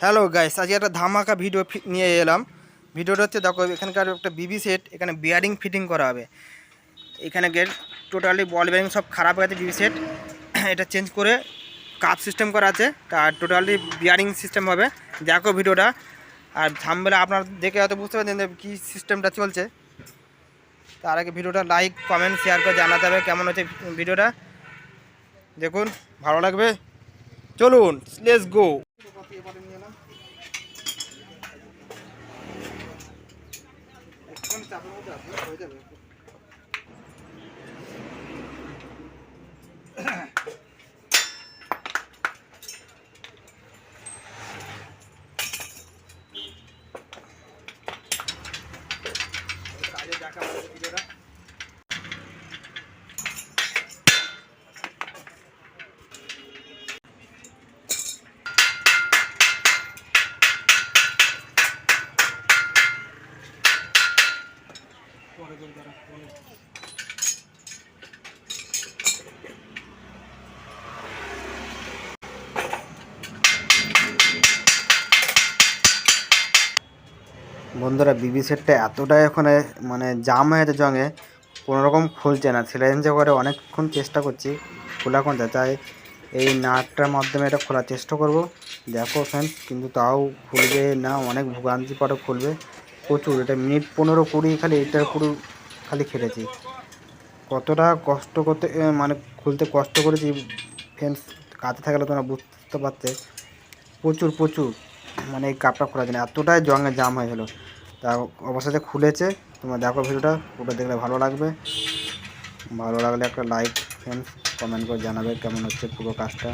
Hello guys, আজকে একটা ধামাকা ভিডিও নিয়ে এলাম। ভিডিওটা হচ্ছে দেখো, এখানকার একটা বিবি সেট, এখানে বিয়ারিং ফিটিং করা হবে। এখানে গেট টোটালি বল বিয়ারিং সব খারাপ হয়ে গেছে বিবি সেট। এটা চেঞ্জ করে কাপ সিস্টেম করা আছে, তার টোটালি বিয়ারিং সিস্টেম হবে। দেখো ভিডিওটা, আর থাম্বনেলে আপনারা দেখে হয়তো বুঝতে পারছেন যে কী সিস্টেমটা চলছে। তার আগে ভিডিওটা লাইক কমেন্ট শেয়ার করে জানাতে হবে কেমন হচ্ছে ভিডিওটা। দেখুন, ভালো লাগবে। চলুন, লেটস গো। চাপের মধ্যে আছে, হয়ে যাবে। কাজে দেখা আমাদের ভিডিওটা। পরে করে দ্বারা বন্ধুরা, বিবি সেটটা এতটাই ওখানে মানে জাম হয়ে গেছে জঙে, কোনোরকম খুলছে না। চ্যালেঞ্জ করে অনেকক্ষণ চেষ্টা করছি, খোলা কোন যায়, তাই এই নাটটার মাধ্যমে এটা খোলার চেষ্টা করব। দেখো ফ্রেন্ডস, কিন্তু তাও খুলবে না, অনেক ভোগান্তি পরে খুলবে প্রচুর। এটা মিনিট 15-20 খালি এটার পুরো খালি খেলেছি। কতটা কষ্ট করতে মানে খুলতে কষ্ট করেছি ফ্রেন্ডস, কাছে থাকলে তোমরা বুঝতে পারতে। প্রচুর প্রচুর মানে এই কাপটা খোলার জন্য এতটাই জঙে জাম হয়ে গেলো। তা অবশেষে খুলেছে। তোমরা দেখো ভিডিওটা, পুরো দেখলে ভালো লাগবে। ভালো লাগলে একটা লাইক ফ্রেন্ডস কমেন্ট করে জানাবে কেমন হচ্ছে পুরো কাজটা।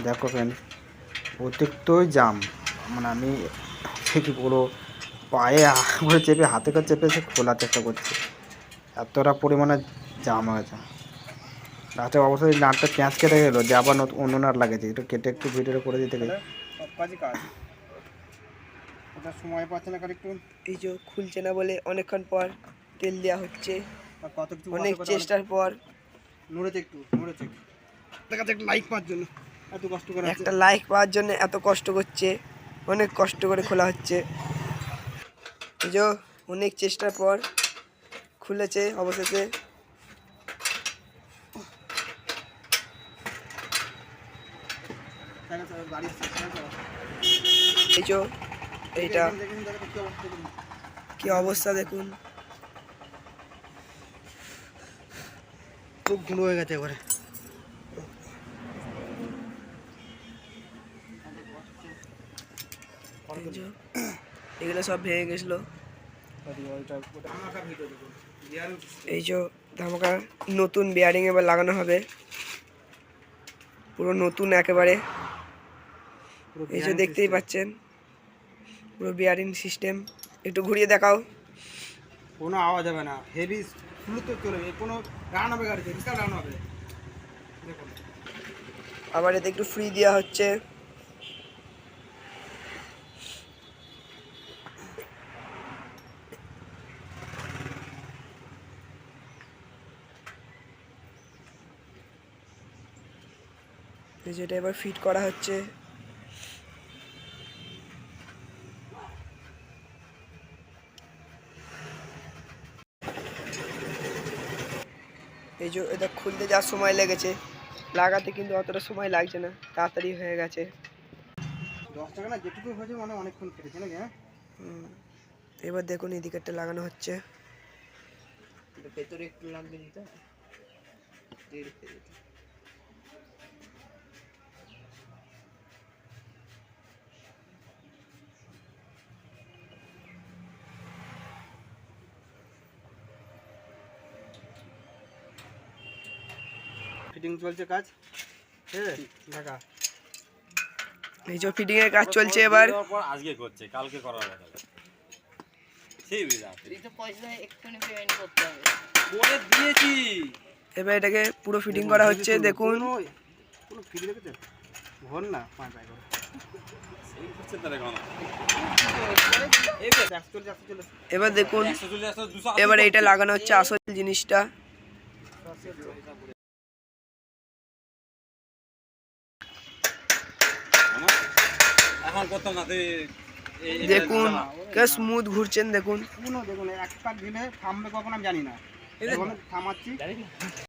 দেখো ফ্রেন্ডস, অতিরিক্তই জাম, মানে আমি কি পুরো পায়ে করে চেপে, হাতে করে চেপে সে খোলার চেষ্টা করছি, এতটা পরিমাণে জাম হয়েছে। লাস্টে অবশ্যই নাটটা প্যাঁচ কেটে গেলো, যে আবার অন্য নাট লাগেছে, একটু কেটে একটু ভিডিওটা করে দিতে গেলে সব কাজই কাজ। ওটা সময় পাচ্ছে না একটু। এই যে খুলছে না বলে অনেকক্ষণ পর তেল দেওয়া হচ্ছে, কত কিছু অনেক চেষ্টার পর নড়েছে, একটু নড়েছে। দেখাচ্ছে একটা লাইক পাওয়ার জন্য এত কষ্ট করে, একটা লাইক পাওয়ার জন্য এত কষ্ট করছে, অনেক কষ্ট করে খোলা হচ্ছে। এই যে অনেক চেষ্টার পর খুলেছে অবশেষে। এই যে এইটা কি অবস্থা দেখুন, খুব গুঁড়ো হয়ে গেছে এবারে। এগুলো সব ভেঙে গেছিলো। এই যে ধামাকা নতুন বিয়ারিং এবার লাগানো হবে, পুরো নতুন একেবারে। এই যে দেখতেই পাচ্ছেন পুরো বিয়ারিং সিস্টেম। একটু ঘুরিয়ে দেখাও। কোনো আওয়াজ হবে না, হেভি স্মুথ চলবে, কোনো রান হবে গাড়িতে, বিশাল রান হবে। দেখুন, আবার এতে একটু ফ্রি দেওয়া হচ্ছে। যেটা এবার ফিট করা হচ্ছে। এই যে এটা খুলতে যাওয়ার সময় লেগেছে, লাগাতে কিন্তু অতটা সময় লাগছে না, তাড়াতাড়ি হয়ে গেছে। 10 টাকা না যেটুকু হয়েছে মানে অনেকক্ষণ কেটেছে নাকি। হ্যাঁ, এবার দেখুন এদিকেরটা লাগানো হচ্ছে। ভেতরে একটু লাগবে দিতে। ফিটিং চলছে কাজ, ঠিক আছে ঢাকা। এই যে ফিটিং এর কাজ চলছে এবার। আজকে করছে, কালকে করার কথা। সেই বিরাট এই তো পয়সা এক্ষুনি পেমেন্ট করতে হবে, করে দিয়েছি। এবার এটাকে পুরো ফিটিং করা হচ্ছে। দেখুন পুরো ফিটিং দেখেছেন, ভর না 5 টাকা করে সেই করছে তারে কোন। এবার দেখুন, এবার এটা লাগানো হচ্ছে আসল জিনিসটা। এখন করতাম না তুই দেখুন কে স্মুথ ঘুরছেন দেখুন। দেখুন একটা দিলে থামবে কখন আমি জানি না, থামাচ্ছি।